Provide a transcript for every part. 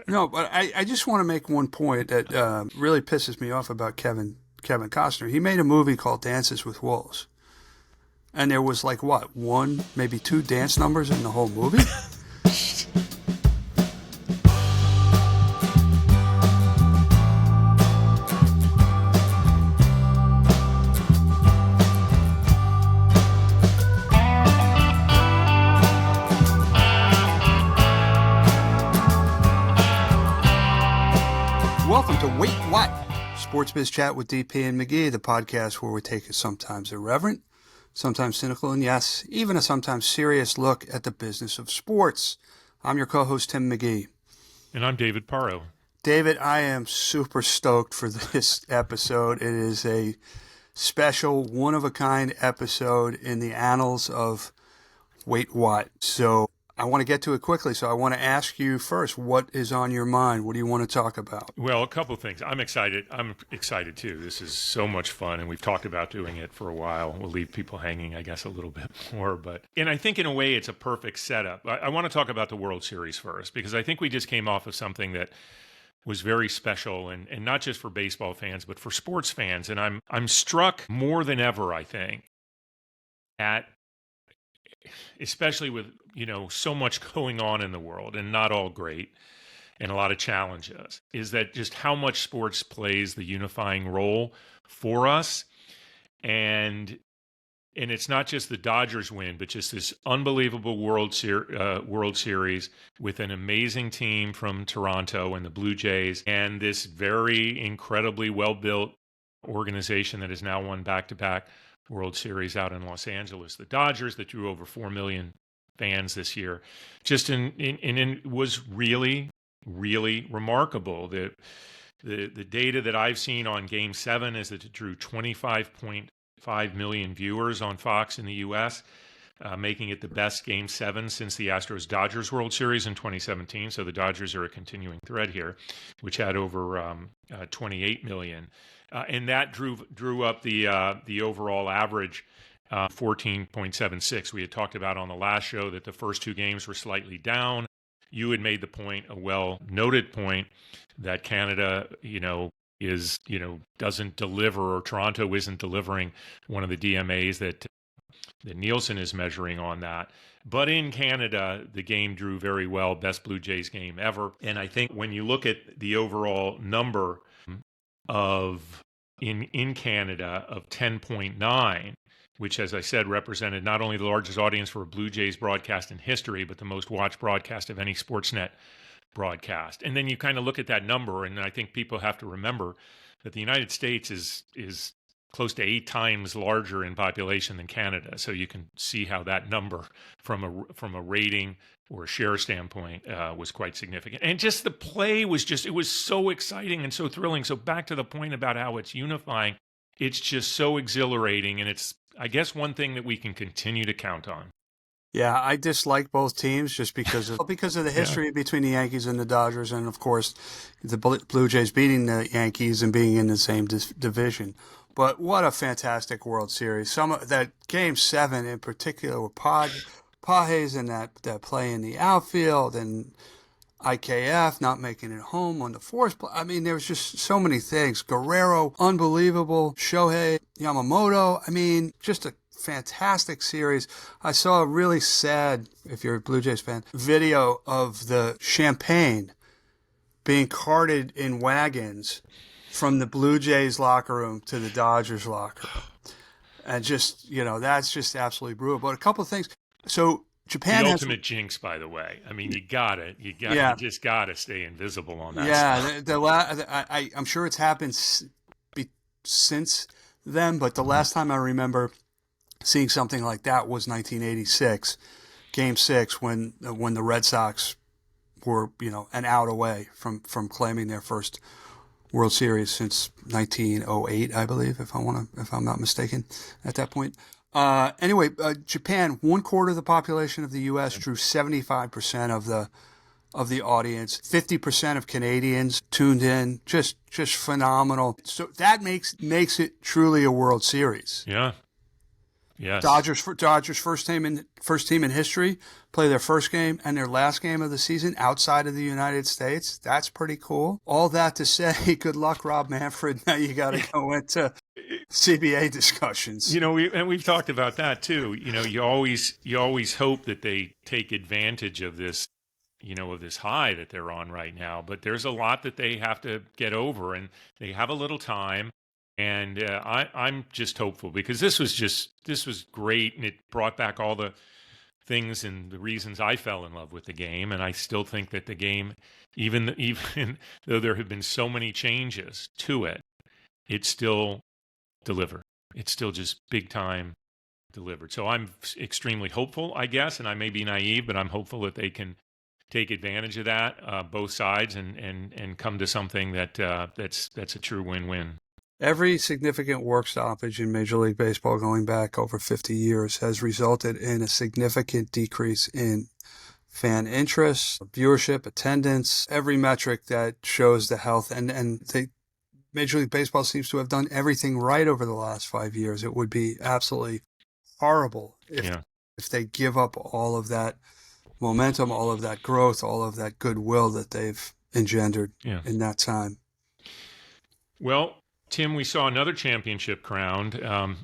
No, but I just want to make one point that really pisses me off about Kevin Costner. He made a movie called Dances with Wolves, and there was like what, one, maybe two dance numbers in the whole movie. Welcome to Wait What? Sports Biz Chat with DP and McGee, the podcast where we take a sometimes irreverent, sometimes cynical, and yes, even a sometimes serious look at the business of sports. I'm your co-host, Tim McGee. And I'm David Parro. David, I am super stoked for this episode. It is a special, one-of-a-kind episode in the annals of Wait What? So I want to get to it quickly, so I want to ask you first, what is on your mind? What do you want to talk about? Well, a couple of things. I'm excited too. This is so much fun, and we've talked about doing it for a while. We'll leave people hanging, I guess, a little bit more. And I think in a way it's a perfect setup. I want to talk about the World Series first, because I think we just came off of something that was very special, and not just for baseball fans, but for sports fans. And I'm struck more than ever, I think, at especially with, so much going on in the world and not all great and a lot of challenges, is that just how much sports plays the unifying role for us. And it's not just the Dodgers win, but just this unbelievable World Series with an amazing team from Toronto and the Blue Jays, and this very incredibly well-built organization that has now won back-to-back World Series out in Los Angeles. The Dodgers that drew over 4 million fans this year, just was really, really remarkable. The data that I've seen on Game 7 is that it drew 25.5 million viewers on Fox in the U.S., making it the best Game 7 since the Astros-Dodgers World Series in 2017. So the Dodgers are a continuing thread here, which had over 28 million. And that drew up the overall average 14.76. We had talked about on the last show that the first two games were slightly down. You had made the point, a well-noted point, that Canada, doesn't deliver, or Toronto isn't delivering one of the DMAs that Nielsen is measuring on that. But in Canada, the game drew very well, best Blue Jays game ever. And I think when you look at the overall number of in Canada of 10.9, which, as I said, represented not only the largest audience for a Blue Jays broadcast in history, but the most watched broadcast of any Sportsnet broadcast. And then you kind of look at that number, and I think people have to remember that the United States is close to 8 times larger in population than Canada. So you can see how that number from a rating or a share standpoint was quite significant. And just the play was it was so exciting and so thrilling. So back to the point about how it's unifying, it's just so exhilarating. And it's, I guess, one thing that we can continue to count on. Yeah, I dislike both teams just because of the history between the Yankees and the Dodgers, and of course the Blue Jays beating the Yankees and being in the same division. But what a fantastic World Series! Some of that Game 7 in particular with Pages and that play in the outfield, and IKF not making it home on the fourth play. I mean, there was just so many things. Guerrero, unbelievable. Shohei Yamamoto. I mean, just a fantastic series. I saw a really sad, if you're a Blue Jays fan, video of the champagne being carted in wagons from the Blue Jays locker room to the Dodgers locker room. And just, that's just absolutely brutal. But a couple of things. So Japan the ultimate jinx, by the way. I mean, you just gotta stay invisible on that. Yeah, I'm sure it's happened since then, but the last time I remember seeing something like that was 1986, Game 6, when the Red Sox were, an out away from claiming their first World Series since 1908, I believe, if I'm not mistaken, at that point. Anyway, Japan, 1/4 of the population of the U.S., drew 75% of the audience. 50% of Canadians tuned in. Just phenomenal. So that makes it truly a World Series. Yeah. Yes. Dodgers first team in history play their first game and their last game of the season outside of the United States. That's pretty cool. All that to say, good luck, Rob Manfred. Now you got to go into CBA discussions. You know, we've talked about that too. You know, you always hope that they take advantage of this, you know, of this high that they're on right now. But there's a lot that they have to get over, and they have a little time. And I'm just hopeful, because this was great, and it brought back all the things and the reasons I fell in love with the game. And I still think that the game, even though there have been so many changes to it, it still delivered. It's still just big time delivered. So I'm extremely hopeful, I guess, and I may be naive, but I'm hopeful that they can take advantage of that, both sides, and come to something that's a true win-win. Every significant work stoppage in Major League Baseball going back over 50 years has resulted in a significant decrease in fan interest, viewership, attendance, every metric that shows the health. And Major League Baseball seems to have done everything right over the last 5 years. It would be absolutely horrible if they give up all of that momentum, all of that growth, all of that goodwill that they've engendered in that time. Well, Tim, we saw another championship crowned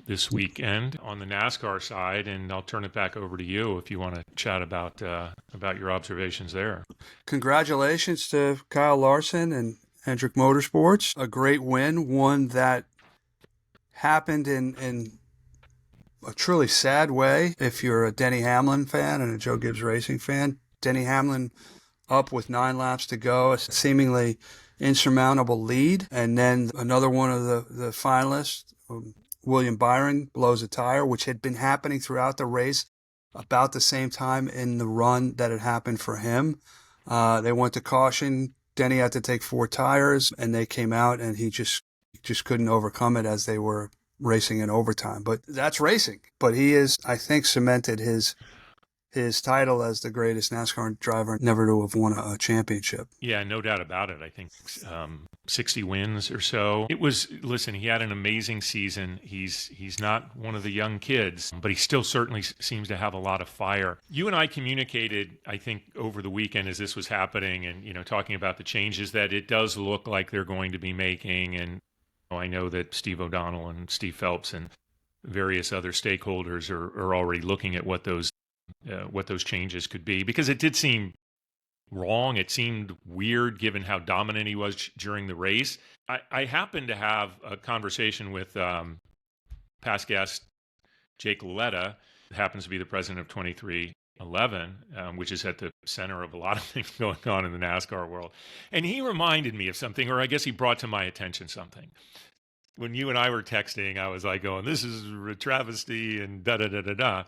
this weekend on the NASCAR side, and I'll turn it back over to you if you want to chat about your observations there. Congratulations to Kyle Larson and Hendrick Motorsports. A great win, one that happened in a truly sad way. If you're a Denny Hamlin fan and a Joe Gibbs Racing fan, Denny Hamlin up with 9 laps to go, a seemingly insurmountable lead, and then another one of the finalists, William Byron, blows a tire, which had been happening throughout the race about the same time in the run that had happened for him. They went to caution. Denny had to take 4 tires, and they came out, and he just couldn't overcome it as they were racing in overtime. But that's racing. But he is, I think, cemented his title as the greatest NASCAR driver never to have won a championship. Yeah, no doubt about it. I think 60 wins or so. Listen, he had an amazing season. He's not one of the young kids, but he still certainly seems to have a lot of fire. You and I communicated, I think, over the weekend as this was happening, and, you know, talking about the changes that it does look like they're going to be making. And I know that Steve O'Donnell and Steve Phelps and various other stakeholders are already looking at what those changes could be, because it did seem wrong. It seemed weird given how dominant he was during the race. I happened to have a conversation with past guest Jake LaLetta, who happens to be the president of 2311, which is at the center of a lot of things going on in the NASCAR world. And he reminded me of something, or I guess he brought to my attention something. When you and I were texting, I was like going, this is a travesty and da-da-da-da-da.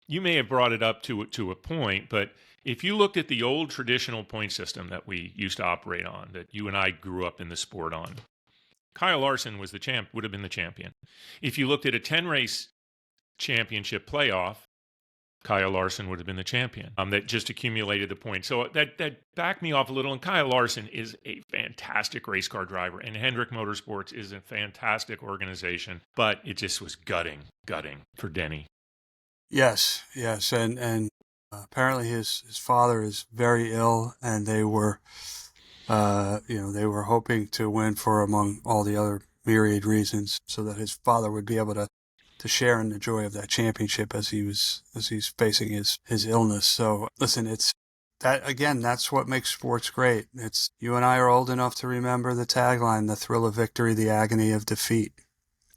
You may have brought it up to a point, but if you looked at the old traditional point system that we used to operate on, that you and I grew up in the sport on, Kyle Larson was would have been the champion. If you looked at a 10-race championship playoff, Kyle Larson would have been the champion. That just accumulated the points. So that backed me off a little. And Kyle Larson is a fantastic race car driver, and Hendrick Motorsports is a fantastic organization. But it just was gutting for Denny. Yes, and apparently his father is very ill, and they were, they were hoping to win for, among all the other myriad reasons, so that his father would be able to share in the joy of that championship as he's facing his illness. So listen, it's that again. That's what makes sports great. It's you and I are old enough to remember the tagline: "The thrill of victory, the agony of defeat."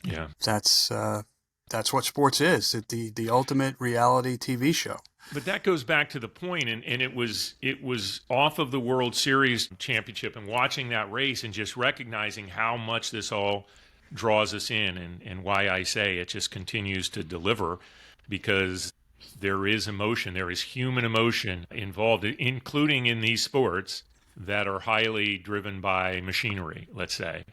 Yeah, that's what sports is, the ultimate reality TV show. But that goes back to the point, and it was off of the World Series championship and watching that race and just recognizing how much this all draws us in, and why I say it just continues to deliver, because there is emotion, there is human emotion involved, including in these sports that are highly driven by machinery, let's say.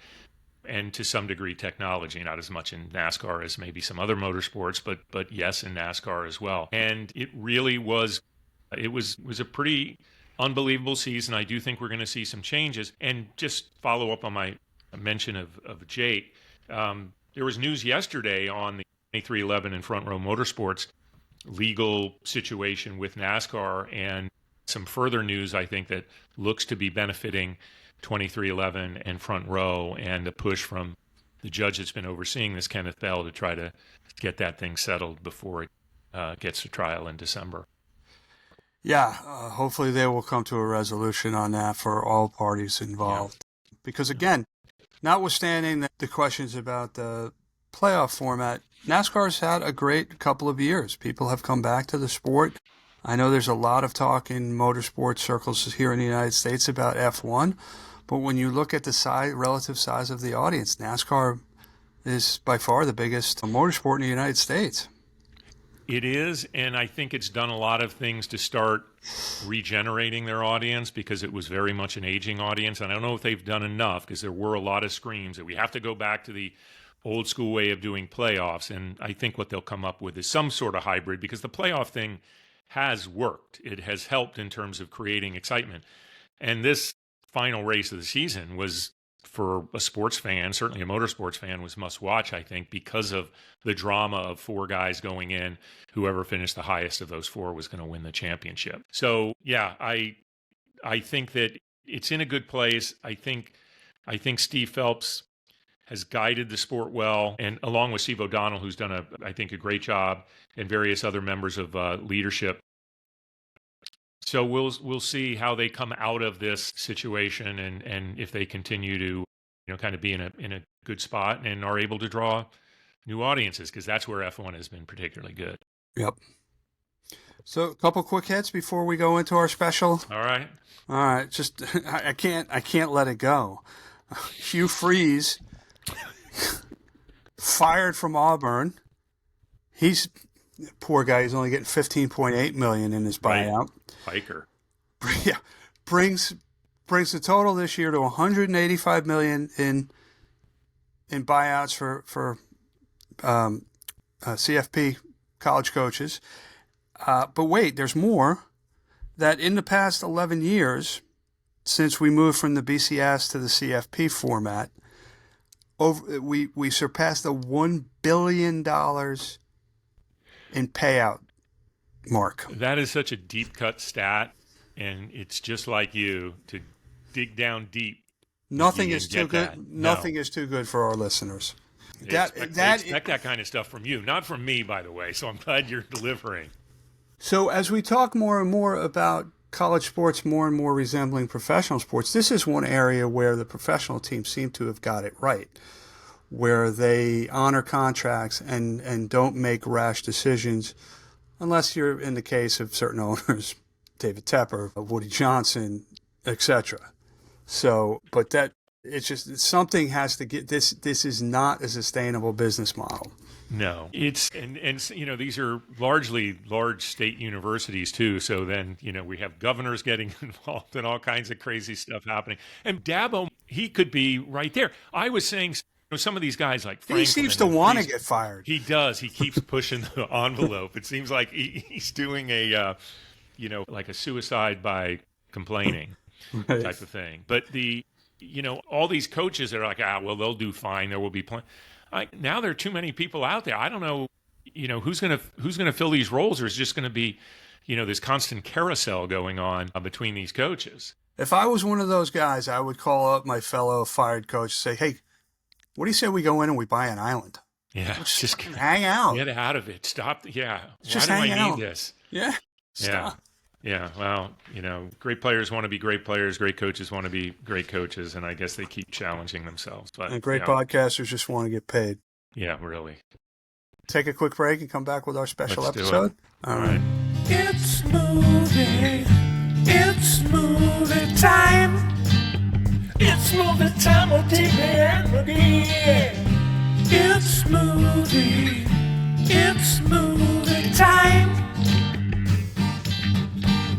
And to some degree, technology, not as much in NASCAR as maybe some other motorsports, but yes, in NASCAR as well. And it really was a pretty unbelievable season. I do think we're going to see some changes. And just follow up on my mention of Jake, there was news yesterday on 𝗕𝗃𝗏 and Front Row Motorsports legal situation with NASCAR, and some further news, I think, that looks to be benefiting 𝗕𝗃𝗏 and Front Row, and a push from the judge that's been overseeing this, 𝗕𝗃𝗏, to try to get that thing settled before it gets to trial in December. Yeah, hopefully they will come to a resolution on that for all parties involved. Yeah. Because again, notwithstanding the questions about the playoff format, NASCAR's had a great couple of years. People have come back to the sport. I know there's a lot of talk in motorsport circles here in the United States about F1, but when you look at the relative size of the audience, NASCAR is by far the biggest motorsport in the United States. It is, and I think it's done a lot of things to start regenerating their audience, because it was very much an aging audience. And I don't know if they've done enough, because there were a lot of screams that we have to go back to the old school way of doing playoffs. And I think what they'll come up with is some sort of hybrid, because the playoff thing has worked. It has helped in terms of creating excitement. And this final race of the season was, for a sports fan, certainly a motorsports fan, was must watch, I think, because of the drama of four guys going in. Whoever finished the highest of those four was going to win the championship. So yeah, I think that it's in a good place. I think Steve Phelps has guided the sport well, and along with Steve O'Donnell, who's done I think a great job, and various other members of leadership. So we'll see how they come out of this situation, and if they continue to, kind of be in a good spot and are able to draw new audiences, because that's where F1 has been particularly good. Yep. So a couple quick hits before we go into our special. All right. Just I can't let it go. Hugh Freeze fired from Auburn. He's poor guy. He's only getting $15.8 million in his buyout. Biker. Yeah, brings the total this year to $185 million in buyouts for CFP college coaches. But wait, there's more. That in the past 11 years, since we moved from the BCS to the CFP format, we surpassed the $1 billion in payout mark. That is such a deep cut stat, and it's just like you to dig down deep. Nothing is too good. No. Nothing is too good for our listeners. Expect that kind of stuff from you, not from me, by the way. So I'm glad you're delivering. So as we talk more and more about college sports more and more resembling professional sports, this is one area where the professional teams seem to have got it right, where they honor contracts and don't make rash decisions, unless you're in the case of certain owners, David Tepper, Woody Johnson, etc. So, but that it's just something has to get this. This is not a sustainable business model. No, it's and these are largely large state universities too. So then we have governors getting involved and all kinds of crazy stuff happening. And Dabo, he could be right there. I was saying, some of these guys like Franklin, he seems to want to get fired. He does. He keeps pushing the envelope. It seems like he's doing a like a suicide by complaining right. type of thing. But all these coaches that are like, well, they'll do fine. There will be plenty. Now there are too many people out there. I don't know, who's gonna fill these roles, or is just going to be, this constant carousel going on between these coaches. If I was one of those guys, I would call up my fellow fired coach and say, "Hey, what do you say we go in and we buy an island? Yeah, just hang out. Get out of it. Stop. Yeah. Just Why do hang I out. need this? Yeah. Stop. Yeah. Well, great players want to be great players. Great coaches want to be great coaches. And I guess they keep challenging themselves. But and great podcasters just want to get paid. Yeah, really. Take a quick break and come back with our special episode. All right. It's movie time. It's movie time with DP and McGhee. It's movie time.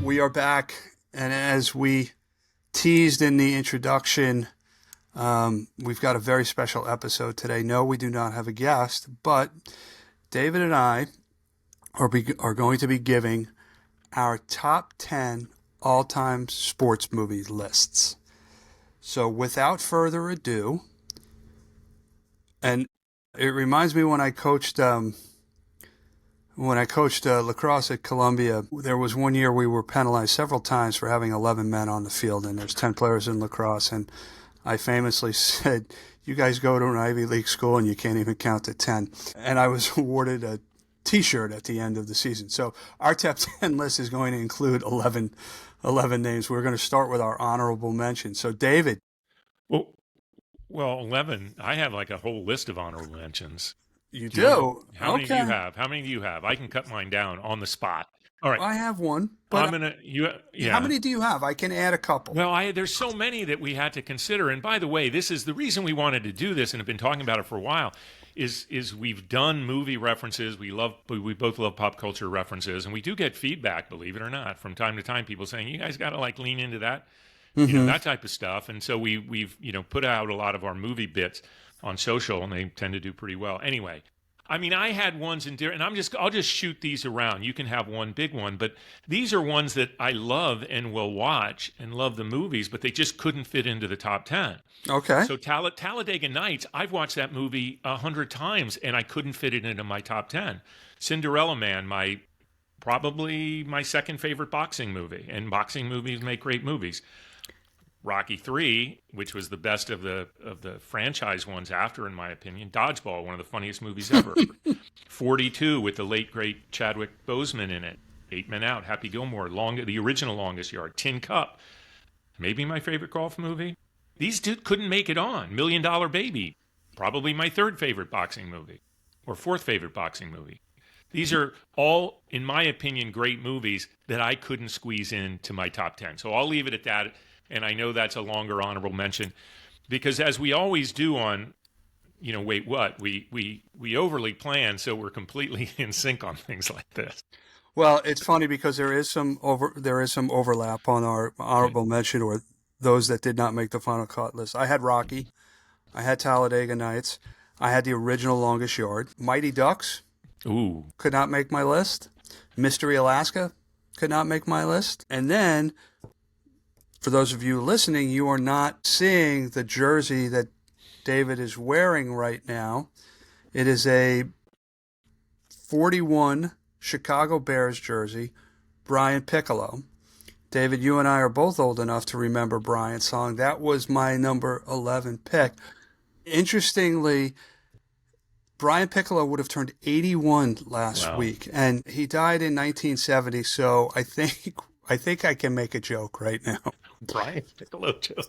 We are back, and as we teased in the introduction, we've got a very special episode today. No, we do not have a guest, but David and I are going to be giving our top 10 all-time sports movie lists. So without further ado, and It reminds me when I coached lacrosse at Columbia. There was one year we were penalized several times for having 11 men on the field, and there's 10 players in lacrosse. And I famously said, "You guys go to an Ivy League school and you can't even count to 10." And I was awarded a T-shirt at the end of the season. So our top 10 list is going to include 11 names. We're going to start with our honorable mention. So David. Well, 11. I have like a whole list of honorable mentions. You do? How many do you have? How many do you have? I can cut mine down on the spot. All right. I have one. But How many do you have? I can add a couple. Well, there's so many that we had to consider. And by the way, this is the reason we wanted to do this and have been talking about it for a while. Is we've done movie references. We both love pop culture references, and we do get feedback, believe it or not, from time to time. People saying, "You guys got to like lean into that, that type of stuff." And so we've put out a lot of our movie bits on social, and they tend to do pretty well. Anyway, I mean, I had ones and I'll just shoot these around. You can have one big one, but these are ones that I love and will watch and love the movies, but they just couldn't fit into the top 10. Okay. So Talladega Nights, I've watched that movie 100 times and I couldn't fit it into my top 10. Cinderella Man, probably my second favorite boxing movie, and boxing movies make great movies. Rocky III, which was the best of the franchise ones after, in my opinion. Dodgeball, one of the funniest movies ever. 42 with the late great Chadwick Boseman in it. 8 Men Out, Happy Gilmore, the original Longest Yard. Tin Cup, maybe my favorite golf movie. These couldn't make it on. $1 Million Baby, probably my third favorite boxing movie, or fourth favorite boxing movie. These are all, in my opinion, great movies that I couldn't squeeze into my top 10. So I'll leave it at that. And I know that's a longer honorable mention, because as we always do on, Wait What, we overly plan, so we're completely in sync on things like this. Well, it's funny because there is some overlap on our honorable mention, or those that did not make the final cut list. I had Rocky, I had Talladega Nights, I had the original Longest Yard. Mighty Ducks, could not make my list. Mystery Alaska could not make my list. And then, for those of you listening, you are not seeing the jersey that David is wearing right now. It is a 41 Chicago Bears jersey, Brian Piccolo. David, you and I are both old enough to remember Brian's song. That was my number 11 pick. Interestingly, Brian Piccolo would have turned 81 last week, and he died in 1970, so I think I can make a joke right now. Brian Piccolo joke.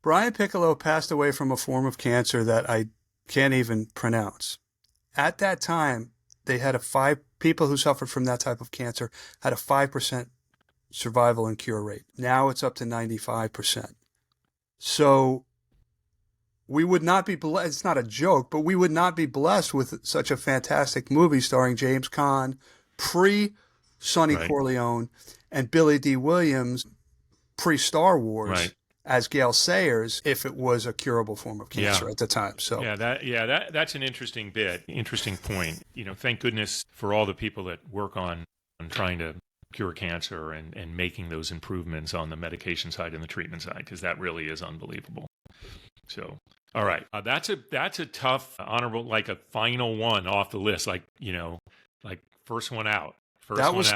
Brian Piccolo passed away from a form of cancer that I can't even pronounce. At that time, they had people who suffered from that type of cancer had a 5% survival and cure rate. Now it's up to 95%. So we would not be blessed. It's not a joke, but we would not be blessed with such a fantastic movie starring James Caan, pre-Sonny Corleone, and Billy D. Williams, pre-Star Wars, as Gale Sayers, if it was a curable form of cancer at the time. So that's an interesting point. Thank goodness for all the people that work on trying to cure cancer and making those improvements on the medication side and the treatment side, because that really is unbelievable. So, all right, that's a tough honorable, like a final one off the list, like first one out. That was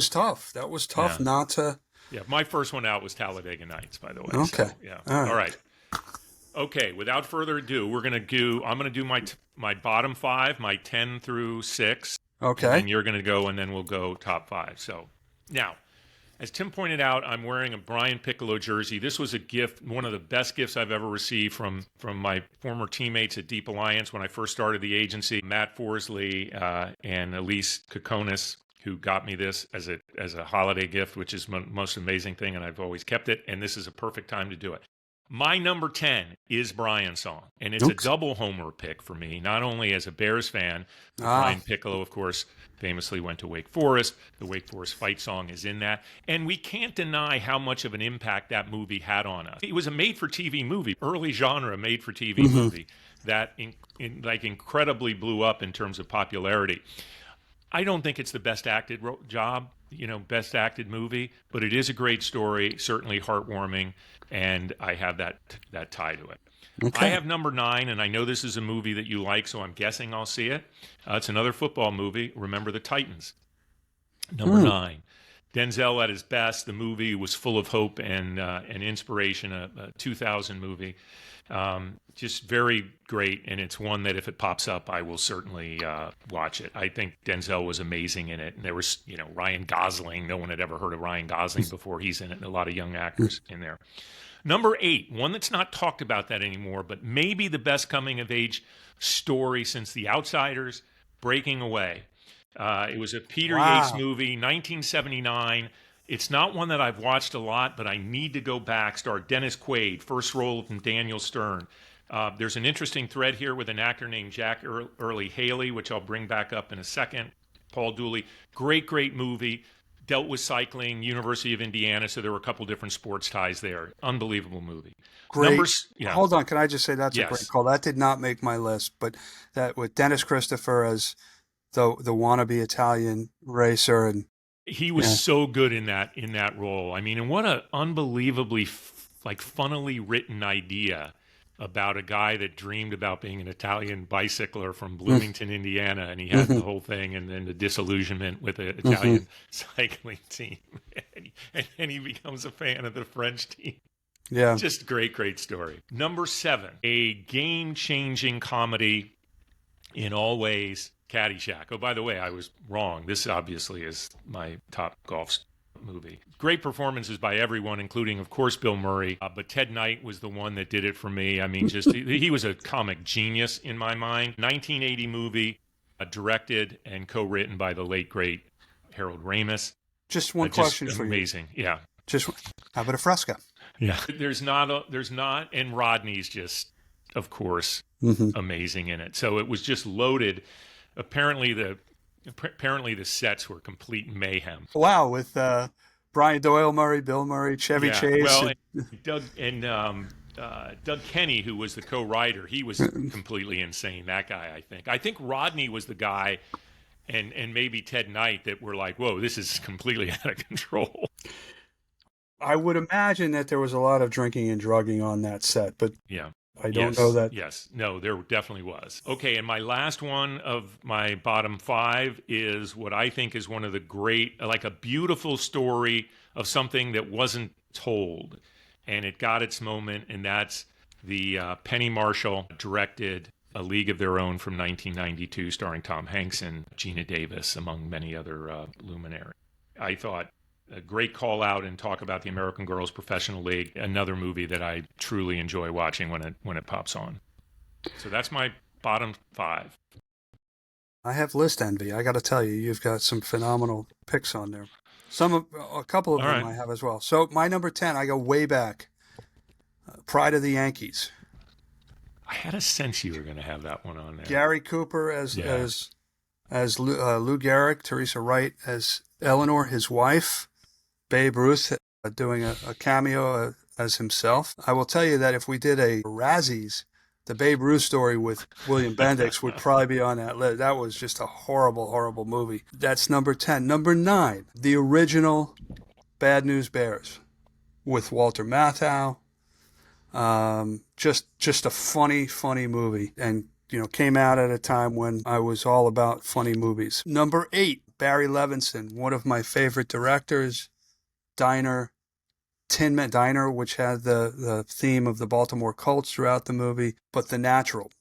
tough. That was tough not to. Yeah, my first one out was Talladega Nights, by the way. Okay. So, All right. Okay, without further ado, I'm going to do my bottom 5, my 10 through 6. Okay. And you're going to go, and then we'll go top 5. So now, as Tim pointed out, I'm wearing a Brian Piccolo jersey. This was a gift, one of the best gifts I've ever received from my former teammates at Deep Alliance when I first started the agency, Matt Forsley and Elise Kokonis, who got me this as a holiday gift, which is the most amazing thing, and I've always kept it, and this is a perfect time to do it. My number 10 is Brian's song, and it's a double homer pick for me, not only as a Bears fan. Brian Piccolo, of course, famously went to Wake Forest. The Wake Forest fight song is in that, and we can't deny how much of an impact that movie had on us. It was a made-for-TV movie, early genre made-for-TV movie that incredibly blew up in terms of popularity. I don't think it's the best acted job, best acted movie, but it is a great story, certainly heartwarming, and I have that tie to it. Okay. I have number 9, and I know this is a movie that you like, so I'm guessing I'll see it. It's another football movie, Remember the Titans. Number 9. Denzel at his best. The movie was full of hope and inspiration, a 2000 movie. Just very great, and it's one that if it pops up, I will certainly watch it. I think Denzel was amazing in it. And there was, Ryan Gosling. No one had ever heard of Ryan Gosling before. He's in it, and a lot of young actors in there. Number 8, one that's not talked about that anymore, but maybe the best coming-of-age story since The Outsiders, Breaking Away. It was a Peter Yates movie, 1979. It's not one that I've watched a lot, but I need to go back. Starred Dennis Quaid, first role from Daniel Stern. There's an interesting thread here with an actor named Jack Early Haley, which I'll bring back up in a second. Paul Dooley. Great movie. Dealt with cycling, University of Indiana, so there were a couple different sports ties there. Unbelievable movie. Great. Hold on, can I just say that's a great call? That did not make my list, but that with Dennis Christopher as the wannabe Italian racer, and he was so good in that role. I mean, and what an unbelievably funnily written idea about a guy that dreamed about being an Italian bicycler from Bloomington, Indiana, and he had the whole thing, and then the disillusionment with the Italian cycling team, and he becomes a fan of the French team. Yeah, just great story. Number 7, a game-changing comedy in all ways, Caddyshack. Oh, by the way, I was wrong. This obviously is my top golf movie. Great performances by everyone, including, of course, Bill Murray. But Ted Knight was the one that did it for me. I mean, just he was a comic genius in my mind. 1980 movie, directed and co-written by the late, great Harold Ramis. Just one question for you. Amazing, yeah. Just 𝗕𝗏𝗄𝗃. Yeah. There's not, and Rodney's just, of course, amazing in it. So it was just loaded. Apparently the sets were complete mayhem. Wow, with Brian Doyle Murray, Bill Murray, Chevy Chase. Well, Doug Kenny, who was the co-writer, he was completely insane. That guy, I think Rodney was the guy, and maybe Ted Knight, that were like, whoa, this is completely out of control. I would imagine that there was a lot of drinking and drugging on that set, but yeah. I don't know that. Yes. No, there definitely was. Okay, and my last one of my bottom 5 is what I think is one of the great, like a beautiful story of something that wasn't told. And it got its moment, and that's the Penny Marshall directed A League of Their Own from 1992, starring Tom Hanks and Gina Davis, among many other luminaries. I thought a great call out and talk about the American Girls Professional League, another movie that I truly enjoy watching when it pops on. So that's my bottom 5. I have list envy. I got to tell you, you've got some phenomenal picks on there. A couple of them I have as well. So my number 10, I go way back. Pride of the Yankees. I had a sense you were going to have that one on there. Gary Cooper as Lou Gehrig, Teresa Wright as Eleanor, his wife. Babe Ruth doing a cameo as himself. I will tell you that if we did a Razzies, the Babe Ruth story with William Bendix would probably be on that list. That was just a horrible movie. That's number 10. Number 9, the original Bad News Bears with Walter Matthau. Just a funny movie, and came out at a time when I was all about funny movies. Number 8, Barry Levinson, one of my favorite directors. Diner, Tin Man Diner, which had the theme of the Baltimore Colts throughout the movie, but The Natural,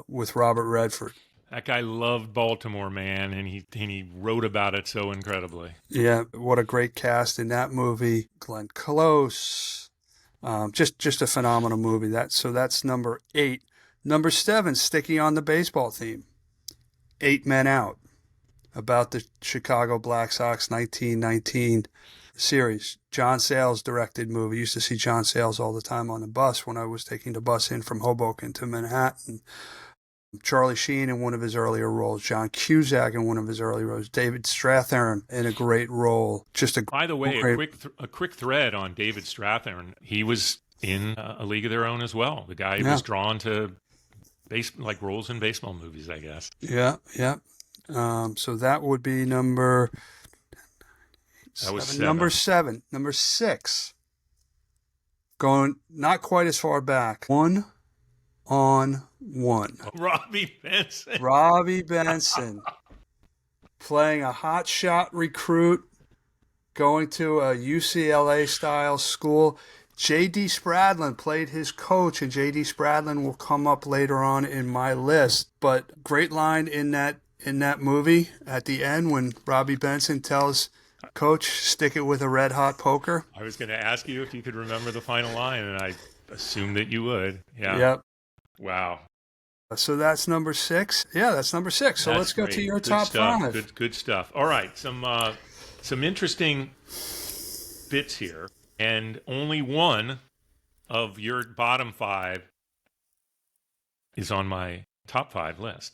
with Robert Redford. That guy loved Baltimore, man, and he wrote about it so incredibly. Yeah, what a great cast in that movie. Glenn Close, just a phenomenal movie. So that's number 8. Number 7, sticking on the baseball theme, 8 Men Out, about the Chicago Black Sox 1919 series. John Sayles directed movie. Used to see John Sayles all the time on the bus when I was taking the bus in from Hoboken to Manhattan. Charlie Sheen in one of his earlier roles. John Cusack in one of his early roles. David Strathairn in a great role. By the way, a quick thread on David Strathairn. He was in A League of Their Own as well. The guy was drawn to roles in baseball movies, I guess. Yeah. So that would be number That was seven. Number 7. Number 6. Going not quite as far back. 1 on 1. Robbie Benson. Robbie Benson playing a hotshot recruit, going to a UCLA style school. J.D. Spradlin played his coach, and J.D. Spradlin will come up later on in my list. But great line in that movie at the end when Robbie Benson tells Coach, stick it with a red hot poker. I was going to ask you if you could remember the final line, and I assumed that you would. Yeah. Yep. Wow. So that's number 6. Yeah, that's number 6. So let's go to your good top stuff. 5. Good stuff. All right, some interesting bits here, and only one of your bottom 5 is on my top 5 list.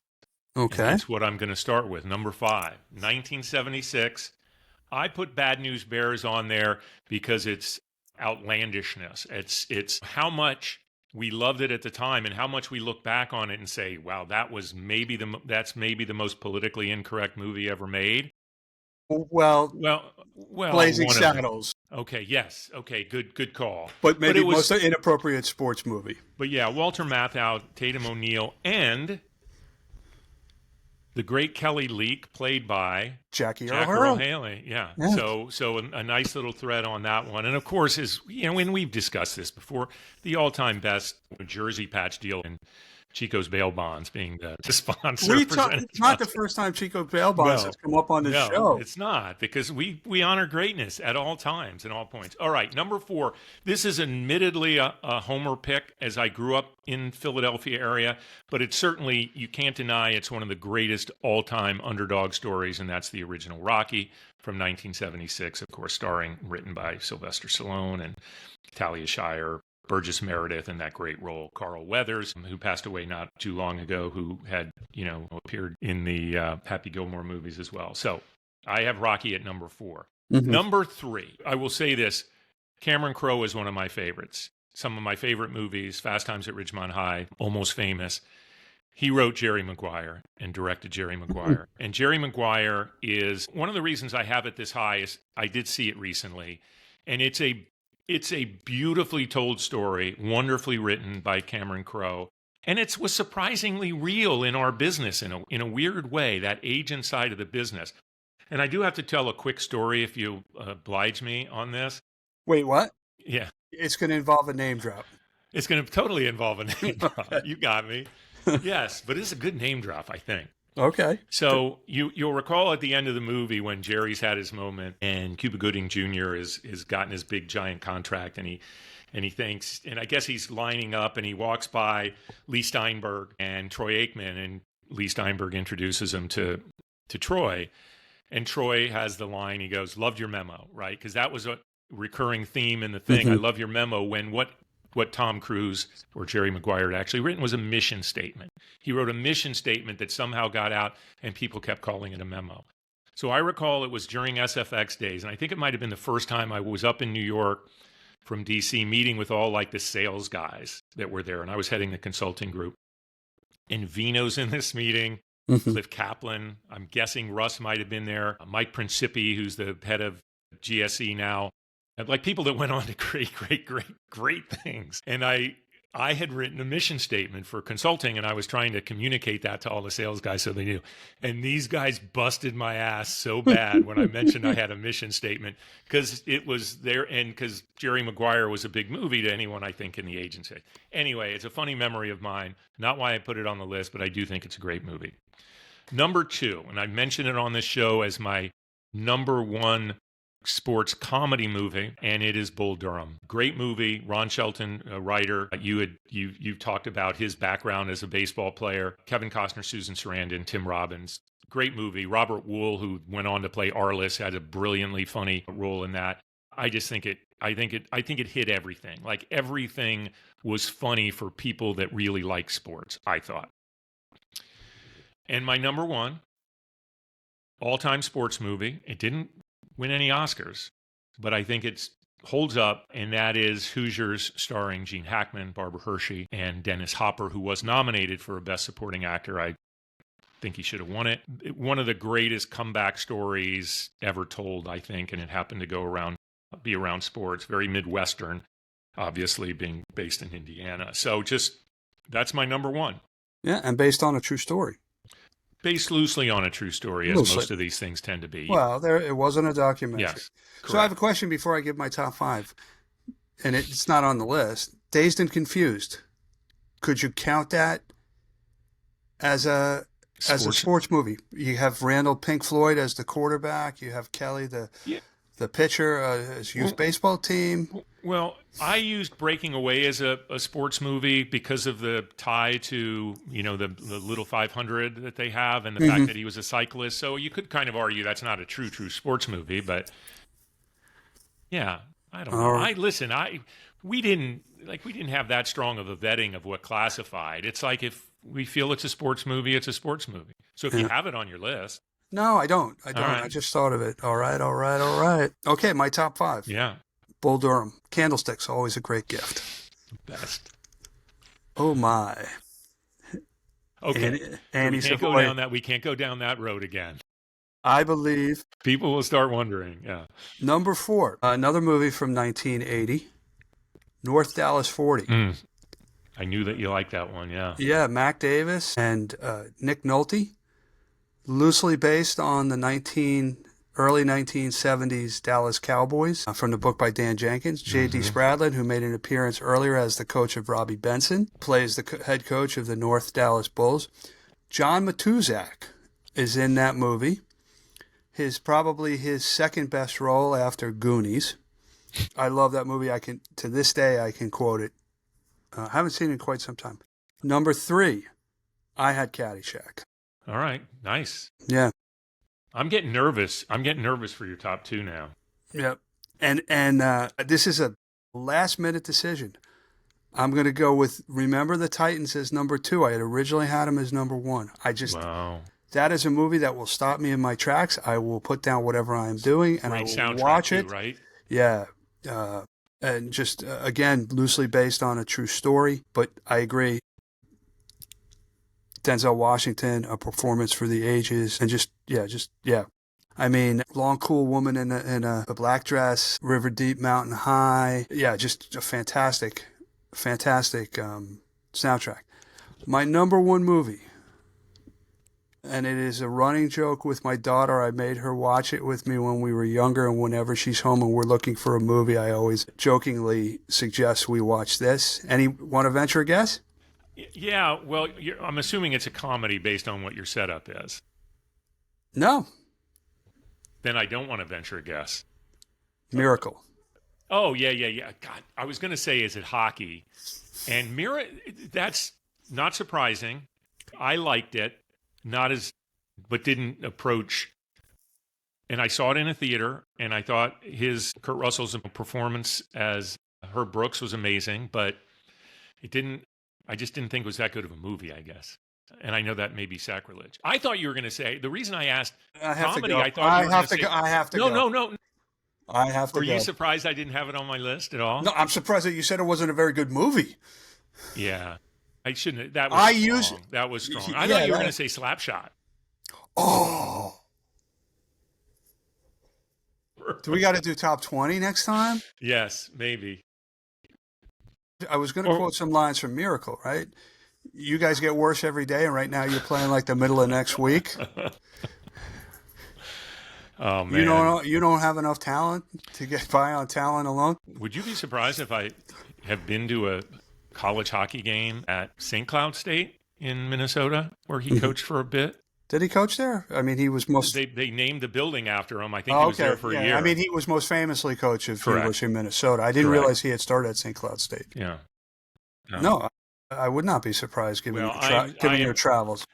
Okay. And that's what I'm going to start with. Number 5, 1976. I put Bad News Bears on there because it's outlandishness. It's how much we loved it at the time and how much we look back on it and say, wow, that's maybe the most politically incorrect movie ever made. Well, Blazing Saddles. Okay, yes. Okay, good call. But maybe most inappropriate sports movie. But yeah, Walter Matthau, Tatum O'Neal, and the great Kelly Leak, played by Jackie Earl Earl Haley. Yeah. So a nice little thread on that one. And of course, when we've discussed this before, the all-time best jersey patch deal in Chico's bail bonds being the sponsor. It's not the first time Chico's bail bonds has come up on the show. It's not, because we honor greatness at all times and all points. All right, number 4. This is admittedly a homer pick, as I grew up in Philadelphia area, but it's certainly, you can't deny, it's one of the greatest all-time underdog stories, and that's the original Rocky from 1976, of course, written by Sylvester Stallone and Talia Shire, Burgess Meredith in that great role, Carl Weathers, who passed away not too long ago, who had, appeared in the Happy Gilmore movies as well. So I have Rocky at number 4. Mm-hmm. Number 3, I will say this, Cameron Crowe is one of my favorites. Some of my favorite movies, Fast Times at Ridgemont High, Almost Famous. He wrote Jerry Maguire and directed Jerry Maguire. And Jerry Maguire is, one of the reasons I have it this high is I did see it recently, and it's a beautifully told story, wonderfully written by Cameron Crowe. And it was surprisingly real in our business in a weird way, that agent side of the business. And I do have to tell a quick story if you oblige me on this. Wait, what? Yeah. It's going to involve a name drop. It's going to totally involve a name drop. You got me. Yes, but it's a good name drop, I think. Okay. So you'll recall at the end of the movie when Jerry's had his moment and Cuba Gooding Jr. has gotten his big giant contract, and he thinks, and I guess he's lining up, and he walks by Lee Steinberg and Troy Aikman, and Lee Steinberg introduces him to Troy, and Troy has the line, he goes, "Loved your memo," right? Because that was a recurring theme in the thing. Mm-hmm. I love your memo, when what Tom Cruise or Jerry Maguire had actually written was a mission statement. He wrote a mission statement that somehow got out and people kept calling it a memo. So I recall it was during SFX days, and I think it might have been the first time I was up in New York from DC meeting with all like the sales guys that were there, and I was heading the consulting group. And Vino's in this meeting, Cliff Kaplan, I'm guessing Russ might have been there, Mike Principi, who's the head of GSE now, like people that went on to great things. And I had written a mission statement for consulting, and I was trying to communicate that to all the sales guys so they knew. And these guys busted my ass so bad when I mentioned I had a mission statement, because it was there, and because Jerry Maguire was a big movie to anyone, I think, in the agency. Anyway, it's a funny memory of mine. Not why I put it on the list, but I do think it's a great movie. Number 2, and I mentioned it on this show as my number 1 sports comedy movie, and it is Bull Durham. Great movie. Ron Shelton, a writer. You've talked about his background as a baseball player. Kevin Costner, Susan Sarandon, Tim Robbins. Great movie. Robert Wool, who went on to play Arliss, had a brilliantly funny role in that. I think it hit everything. Like, everything was funny for people that really like sports, I thought. And my number 1 all-time sports movie, it didn't win any Oscars, but I think it holds up, and that is Hoosiers, starring Gene Hackman, Barbara Hershey, and Dennis Hopper, who was nominated for a Best Supporting Actor. think he should have won it. One of the greatest comeback stories ever told, I think, and it happened to be around sports, very Midwestern, obviously being based in Indiana. So that's my number one. Yeah, and based on a true story. Based loosely on a true story, as most of these things tend to be. Well, it wasn't a documentary. Yes, so I have a question before I give my top 5, and it's not on the list. Dazed and Confused. Could you count that as a sports movie? You have Randall Pink Floyd as the quarterback. You have Kelly, the pitcher, his youth baseball team. Well, I used Breaking Away as a sports movie because of the tie to, the little 500 that they have and the fact that he was a cyclist. So you could kind of argue that's not a true sports movie, but yeah, I don't know. We didn't have that strong of a vetting of what classified. It's like if we feel it's a sports movie, it's a sports movie. So if you have it on your list. No, I don't. Right. I just thought of it. All right. Okay, my top 5. Yeah. Bull Durham. Candlesticks, always a great gift. Best. Oh, my. Okay. We can't go down that road again. I believe. People will start wondering, yeah. Number 4, another movie from 1980, North Dallas 40. I knew that you liked that one, yeah. Yeah, Mac Davis and Nick Nolte, loosely based on the early 1970s Dallas Cowboys from the book by Dan Jenkins. J.D. Spradlin, who made an appearance earlier as the coach of Robbie Benson, plays the head coach of the North Dallas Bulls. John Matuszak is in that movie. Probably his second best role after Goonies. I love that movie. To this day, I can quote it. I haven't seen it in quite some time. Number 3, I had Caddyshack. All right. Nice. Yeah. I'm getting nervous. For your top 2 now. Yep. And this is a last-minute decision. I'm going to go with Remember the Titans as number 2. I had originally had him as number 1. Wow. That is a movie that will stop me in my tracks. I will put down whatever I am doing, and I will watch it. Right? Yeah. And just, again, loosely based on a true story. But I agree. Denzel Washington, a performance for the ages. And yeah. I mean, long, cool woman in a black dress, river deep, mountain high. Yeah, just a fantastic soundtrack. My number 1 movie. And it is a running joke with my daughter. I made her watch it with me when we were younger, and whenever she's home and we're looking for a movie, I always jokingly suggest we watch this. Want to venture a guess? Yeah, well, I'm assuming it's a comedy based on what your setup is. No. Then I don't want to venture a guess. Miracle. Oh, yeah. God, I was going to say, is it hockey? And that's not surprising. I liked it. But didn't approach. And I saw it in a theater, and I thought Kurt Russell's performance as Herb Brooks was amazing, but I just didn't think it was that good of a movie, I guess. And I know that may be sacrilege. I thought you were going to say, the reason I asked comedy, I thought you were going to say. I have to go. No. I have to go. Were you surprised I didn't have it on my list at all? No, I'm surprised that you said it wasn't a very good movie. Yeah. I shouldn't. That was strong. That was strong. I thought you were going to say Slapshot. Oh. Do we got to do top 20 next time? Yes, maybe. I was going to quote some lines from Miracle, right? You guys get worse every day, and right now you're playing like the middle of next week. Oh, man. You don't have enough talent to get by on talent alone? Would you be surprised if I have been to a college hockey game at St. Cloud State in Minnesota, where he coached for a bit? Did he coach there? I mean, he was most... They named the building after him. I think he was there for a year. I mean, he was most famously coach of Correct. University of Minnesota. I didn't realize he had started at St. Cloud State. Yeah. No, I would not be surprised given your travels.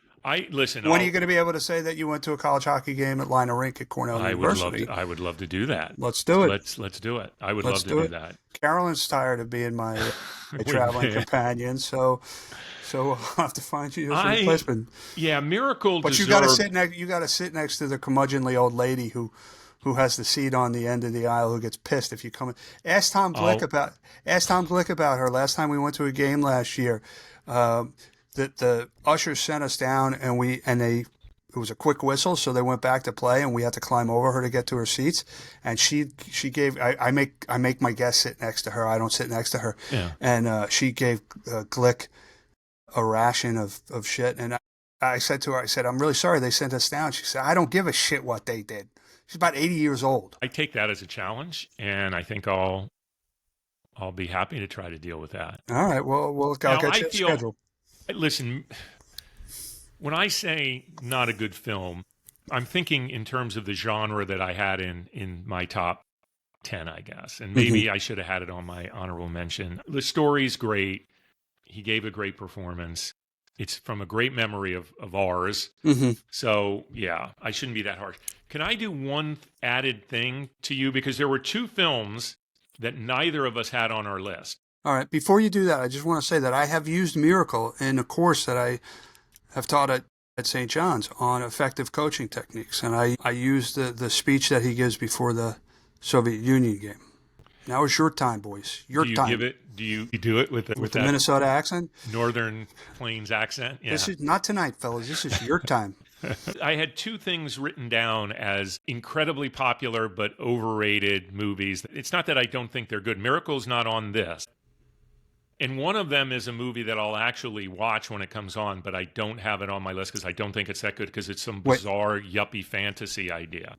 Listen. When are you going to be able to say that you went to a college hockey game at Lina Rink at Cornell University? I would love to do that. Let's do it. Let's do it. I would love to do that. Carolyn's tired of being my traveling companion, so we'll have to find you a replacement. Yeah, Miracle. But you got to sit next to the curmudgeonly old lady who has the seat on the end of the aisle, who gets pissed if you come in. Ask Tom Glick about her. Last time we went to a game last year, the ushers sent us down, and they it was a quick whistle, so they went back to play, and we had to climb over her to get to her seats. And she gave I make my guests sit next to her. I don't sit next to her. Yeah. And she gave Glick a ration of shit. And I said to her, I said, I'm really sorry they sent us down. She said, I don't give a shit what they did. She's about 80 years old. I take that as a challenge, and I think I'll be happy to try to deal with that. All right. Well, I'll get you a schedule. Listen, when I say not a good film, I'm thinking in terms of the genre that I had in my top 10, I guess. And maybe I should have had it on my honorable mention. The story's great. He gave a great performance. It's from a great memory of ours. So, yeah, I shouldn't be that harsh. Can I do one added thing to you? Because there were two films that neither of us had on our list. All right. Before you do that, I just want to say that I have used Miracle in a course that I have taught at St. John's on effective coaching techniques. And I used the speech that he gives before the Soviet Union game. Now it's your time, boys. Your time. Do you do it with the Minnesota accent? Northern Plains accent? Yeah. This is not tonight, fellas. This is your time. I had two things written down as incredibly popular but overrated movies. It's not that I don't think they're good. Miracle's not on this. And one of them is a movie that I'll actually watch when it comes on, but I don't have it on my list because I don't think it's that good because it's some bizarre, yuppie fantasy idea.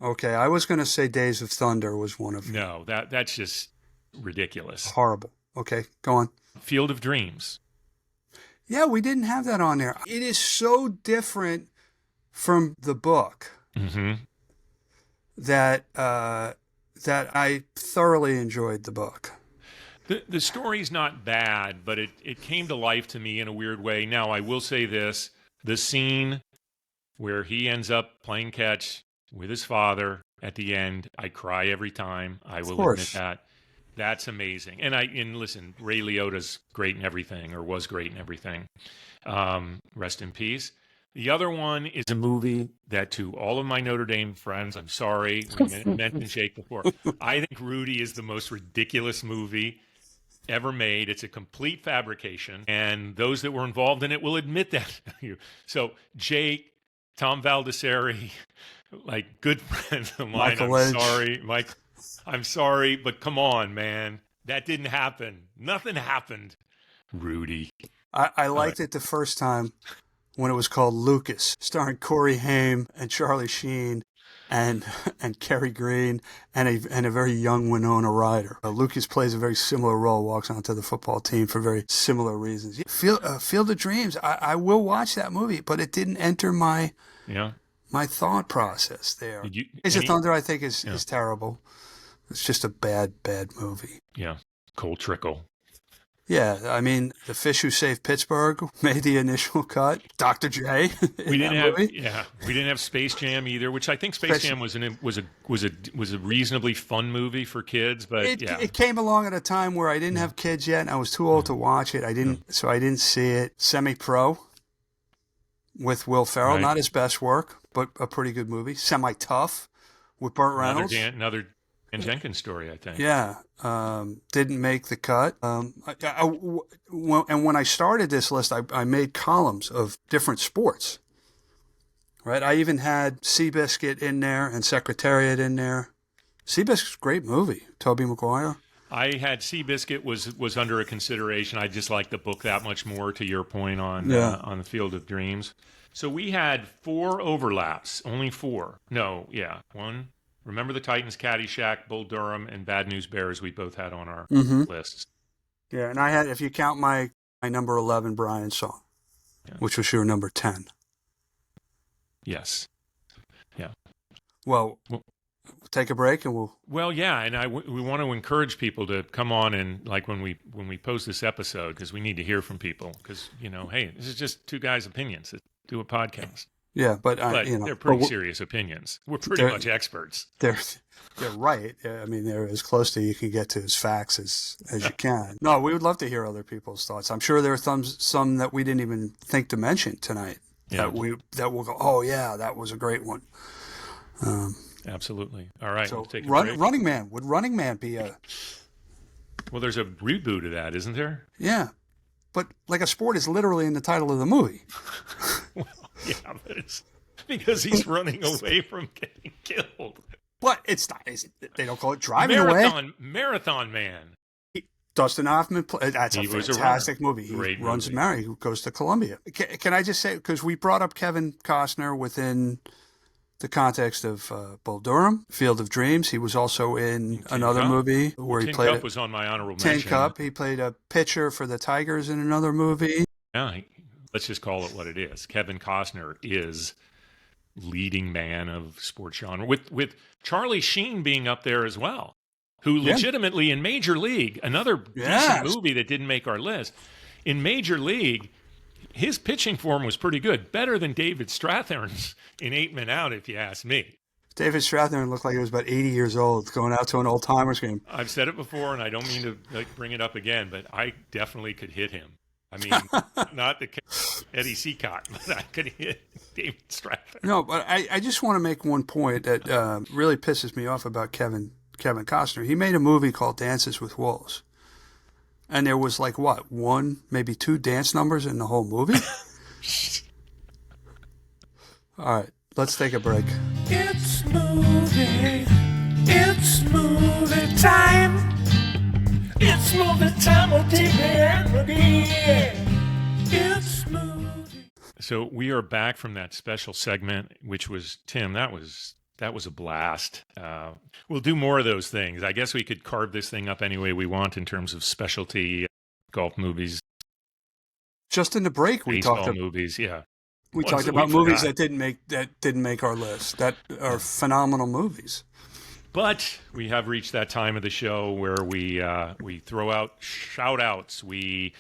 Okay, I was going to say Days of Thunder was one of them. No, that's just ridiculous. Horrible. Okay, go on. Field of Dreams. Yeah, we didn't have that on there. It is so different from the book that I thoroughly enjoyed the book. The story's not bad, but it came to life to me in a weird way. Now, I will say this. The scene where he ends up playing catch with his father at the end, I cry every time. I will admit that. That's amazing. And listen, Ray Liotta's great in everything, or was great in everything. Rest in peace. The other one is a movie that, to all of my Notre Dame friends, I'm sorry, we mentioned Jake before. I think Rudy is the most ridiculous movie ever made. It's a complete fabrication, and those that were involved in it will admit that. So Jake, Tom Baldessari, like good friends of mine. I'm sorry, but come on, man. That didn't happen. Nothing happened. Rudy. I liked it the first time when it was called Lucas, starring Corey Haim and Charlie Sheen and Kerry Green and a very young Winona Ryder. Lucas plays a very similar role, walks onto the football team for very similar reasons. Field of Dreams, I will watch that movie, but it didn't enter my thought process there. Days of Thunder, I think, is terrible. It's just a bad movie. Yeah. Cole Trickle. Yeah, I mean, the fish who saved Pittsburgh made the initial cut. Dr. J. We didn't have Space Jam either, which I think Space Jam was a reasonably fun movie for kids. But it came along at a time where I didn't have kids yet, and I was too old to watch it. I didn't see it. Semi-Pro with Will Ferrell, not his best work, but a pretty good movie. Semi-Tough with Burt Reynolds. Another Dan Jenkins story, I think. Yeah, didn't make the cut. And when I started this list, I made columns of different sports. Right, I even had Seabiscuit in there and Secretariat in there. Seabiscuit's a great movie. Tobey Maguire. I had Seabiscuit was under a consideration. I just like the book that much more. To your point on the Field of Dreams. So we had 4 overlaps. Only 4. No, yeah, 1. Remember the Titans, Caddyshack, Bull Durham, and Bad News Bears we both had on our lists. Yeah, and I had, if you count my number 11 Brian song, which was your number 10. Yes. Yeah. Well, take a break and we'll... Well, yeah, and we want to encourage people to come on and, like, when we post this episode, because we need to hear from people, because, hey, this is just 2 guys' opinions that do a podcast. Yeah, but they're pretty serious opinions. We're pretty much experts. They're right. I mean, they're as close to you can get to as facts as you can. No, we would love to hear other people's thoughts. I'm sure there are some that we didn't even think to mention tonight. Yeah. That will go, oh yeah, that was a great one. Absolutely. All right. So we'll take a break. Running Man. Would Running Man be a? Well, there's a reboot of that, isn't there? Yeah, but like a sport is literally in the title of the movie. Well, yeah, but it's because he's running away from getting killed. What? It's not. They don't call it driving away. Marathon Man. Dustin Hoffman. That's a fantastic movie. He Great runs movie. Mary, who goes to Columbia. Can I just say, because we brought up Kevin Costner within the context of Bull Durham, Field of Dreams. He was also in another movie where he played. 𝗕𝗃𝗀 was on my honorable Tin mention. Cup. He played a pitcher for the Tigers in another movie. Yeah, let's just call it what it is. Kevin Costner is leading man of sports genre, with Charlie Sheen being up there as well, who legitimately in Major League, another decent movie that didn't make our list, in Major League, his pitching form was pretty good, better than David Strathairn's in 8 Men Out, if you ask me. David Strathairn looked like he was about 80 years old going out to an old-timers game. I've said it before, and I don't mean to bring it up again, but I definitely could hit him. I mean, not the 𝗕𝗃𝗀𝗃𝗀𝗀, but I could hit David Strathairn. No, but I just want to make one point that really pisses me off about Kevin Costner. He made a movie called Dances with Wolves. And there was like, what, 1, maybe 2 dance numbers in the whole movie? All right, let's take a break. It's movie time. It's movie time with TV and McGhee. It's movie. So we are back from that special segment, which was, Tim, that was a blast. We'll do more of those things. I guess we could carve this thing up any way we want in terms of specialty golf movies. Just in the break, we baseball talked about movies. Yeah, we talked about movies that didn't make our list. That are phenomenal movies. But we have reached that time of the show where we throw out shout outs. We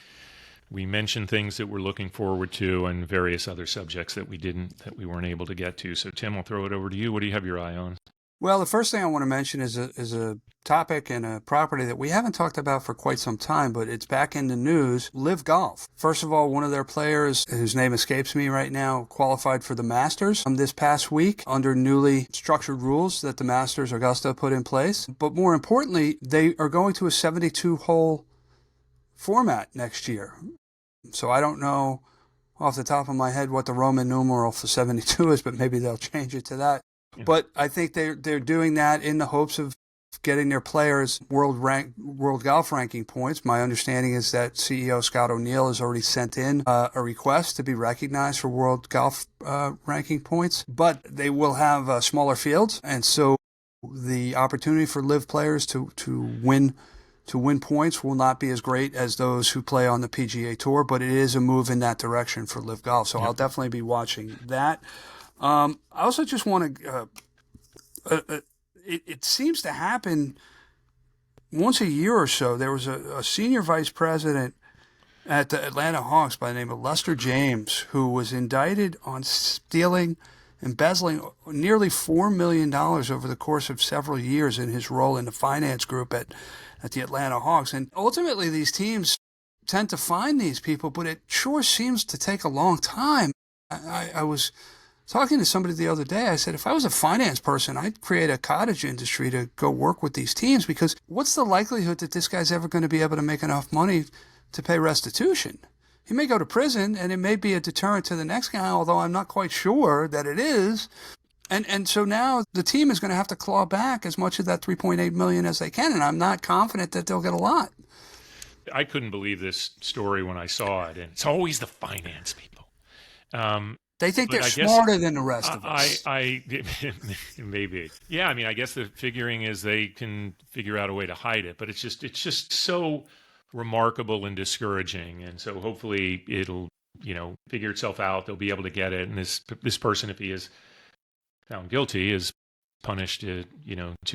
mention things that we're looking forward to and various other subjects that we weren't able to get to. So Tim, I'll throw it over to you. What do you have your eye on? Well, the first thing I want to mention is a topic and a property that we haven't talked about for quite some time, but it's back in the news. LIV Golf. First of all, one of their players, whose name escapes me right now, qualified for the Masters this past week under newly structured rules that the Masters Augusta put in place. But more importantly, they are going to a 72-hole format next year. So I don't know off the top of my head what the Roman numeral for 72 is, but maybe they'll change it to that. Yeah. But I think they're doing that in the hopes of getting their players world golf ranking points. My understanding is that CEO Scott O'Neill has already sent in a request to be recognized for world golf ranking points, but they will have smaller fields, and so the opportunity for LIV players to win points will not be as great as those who play on the PGA Tour, but it is a move in that direction for LIV Golf. So I'll definitely be watching that. I also just want to, it seems to happen once a year or so. There was a senior vice president at the Atlanta Hawks by the name of Lester James, who was indicted on embezzling nearly $4 million over the course of several years in his role in the finance group at the Atlanta Hawks. And ultimately, these teams tend to find these people, but it sure seems to take a long time. I was talking to somebody the other day. I said, if I was a finance person, I'd create a cottage industry to go work with these teams, because what's the likelihood that this guy's ever going to be able to make enough money to pay restitution? He may go to prison, and it may be a deterrent to the next guy, although I'm not quite sure that it is. And so now the team is going to have to claw back as much of that $3.8 million as they can, and I'm not confident that they'll get a lot. I couldn't believe this story when I saw it, and it's always the finance people. They think they're smarter than the rest of us. Maybe. Yeah, I mean, I guess the figuring is they can figure out a way to hide it, but it's just so remarkable and discouraging. And so hopefully it'll, figure itself out. They'll be able to get it. And this person, if he is found guilty, is punished, to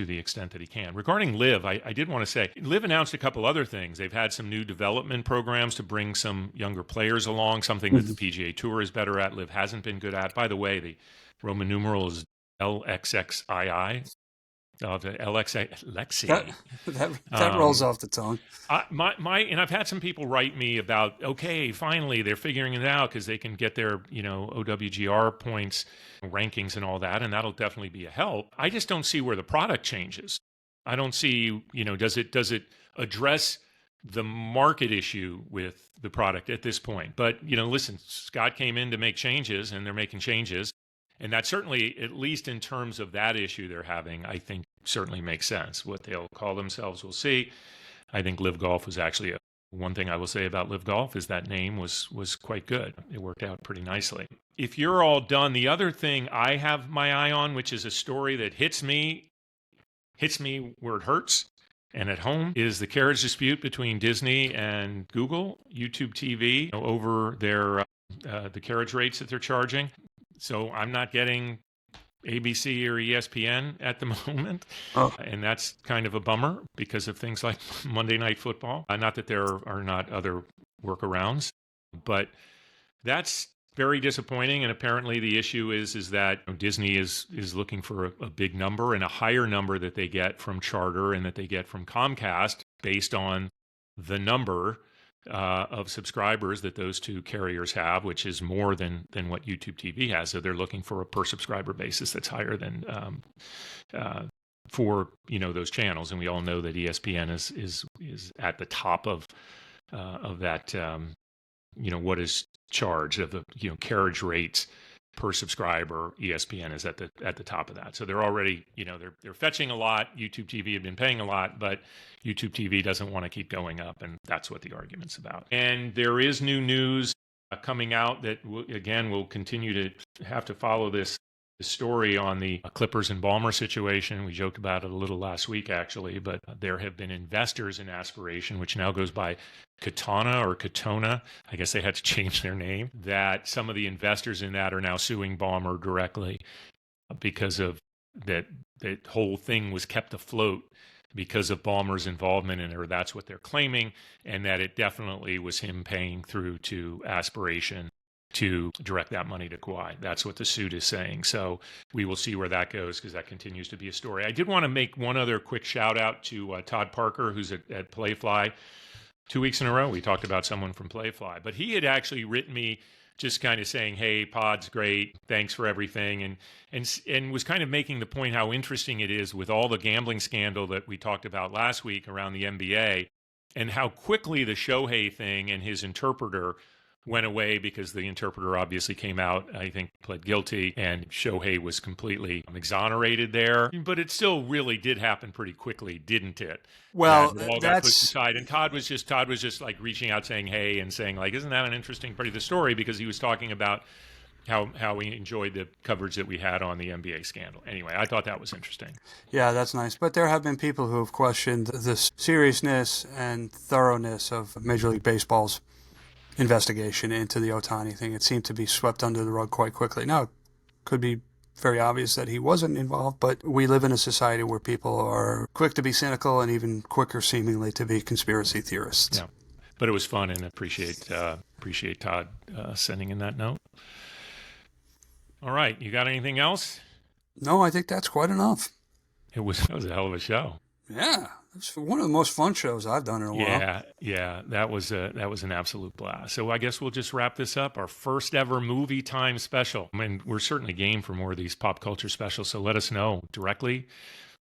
the extent that he can. Regarding LIV, I did want to say, LIV announced a couple other things. They've had some new development programs to bring some younger players along, something that the PGA Tour is better at. LIV hasn't been good at. By the way, the Roman numeral is LXXII. The LXXI. That rolls off the tongue. And I've had some people write me about, okay, finally they're figuring it out because they can get their, OWGR points, rankings and all that, and that'll definitely be a help. I just don't see where the product changes. I don't see, does it address the market issue with the product at this point. But, listen, Scott came in to make changes, and they're making changes. And that certainly, at least in terms of that issue they're having, I think certainly makes sense. What they'll call themselves, we'll see. I think LIV Golf was actually one thing I will say about LIV Golf is that name was quite good. It worked out pretty nicely. If you're all done, the other thing I have my eye on, which is a story that hits me where it hurts and at home, is the carriage dispute between Disney and Google, YouTube TV, over their the carriage rates that they're charging. So I'm not getting ABC or ESPN at the moment. And that's kind of a bummer because of things like Monday Night Football. Not that there are not other workarounds, but that's very disappointing. And apparently the issue is that Disney is looking for a big number and a higher number that they get from Charter and that they get from Comcast based on the number of subscribers that those two carriers have, which is more than what YouTube TV has. So they're looking for a per subscriber basis that's higher than for those channels. And we all know that ESPN is at the top of that what is charged of the carriage rates per subscriber. ESPN is at the top of that. So they're already they're fetching a lot. YouTube TV had been paying a lot, but YouTube TV doesn't want to keep going up, and that's what the argument's about. And there is new news coming out that we'll continue to have to follow this story on the Clippers and Ballmer situation. We joked about it a little last week, actually, but there have been investors in Aspiration, which now goes by Katana or Katona. I guess they had to change their name. That some of the investors in that are now suing Ballmer directly because of that whole thing was kept afloat because of Ballmer's involvement in it, or that's what they're claiming, and that it definitely was him paying through to Aspiration to direct that money to Kawhi. That's what the suit is saying. So we will see where that goes because that continues to be a story. I did want to make one other quick shout out to Todd Parker, who's at Playfly. 2 weeks in a row, we talked about someone from Playfly, but he had actually written me just kind of saying, hey, Pod's great, thanks for everything, and was kind of making the point how interesting it is with all the gambling scandal that we talked about last week around the NBA, and how quickly the Shohei thing and his interpreter went away because the interpreter obviously came out, I think, pled guilty, and Shohei was completely exonerated there. But it still really did happen pretty quickly, didn't it? Well, and it all got pushed aside. And Todd was just like reaching out saying, hey, and saying like, isn't that an interesting part of the story? Because he was talking about how we enjoyed the coverage that we had on the NBA scandal. Anyway, I thought that was interesting. Yeah, that's nice. But there have been people who have questioned the seriousness and thoroughness of Major League Baseball's investigation into the Ohtani thing. It seemed to be swept under the rug quite quickly. Now, it could be very obvious that he wasn't involved, but we live in a society where people are quick to be cynical and even quicker seemingly to be conspiracy theorists. Yeah, but it was fun, and appreciate Todd sending in that note. All right, you got anything else? No, I think that's quite enough. That was a hell of a show. Yeah, it's one of the most fun shows I've done in a while. Yeah, that was an absolute blast. So I guess we'll just wrap this up. Our first ever movie time special. I mean, we're certainly game for more of these pop culture specials. So let us know directly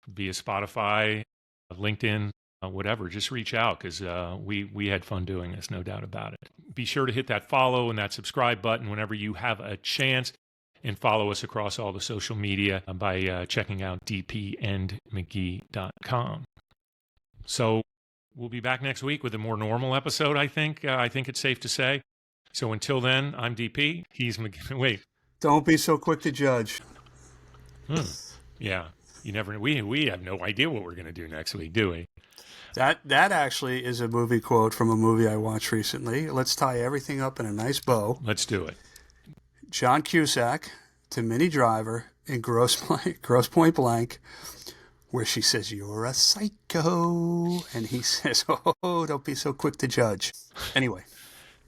via Spotify, LinkedIn, whatever. Just reach out because we had fun doing this, no doubt about it. Be sure to hit that follow and that subscribe button whenever you have a chance. And follow us across all the social media by checking out dpandmcgee.com. So we'll be back next week with a more normal episode, I think. I think it's safe to say. So until then, I'm DP. He's McGhee. Wait. Don't be so quick to judge. Yeah. You never. We have no idea what we're going to do next week, do we? That actually is a movie quote from a movie I watched recently. Let's tie everything up in a nice bow. Let's do it. John Cusack to Minnie Driver in Gross Point Blank, where she says, "You're a psycho," and he says, "Oh, don't be so quick to judge." Anyway.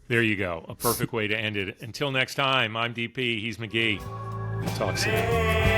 There you go. A perfect way to end it. Until next time, I'm DP. He's McGhee. We'll talk soon.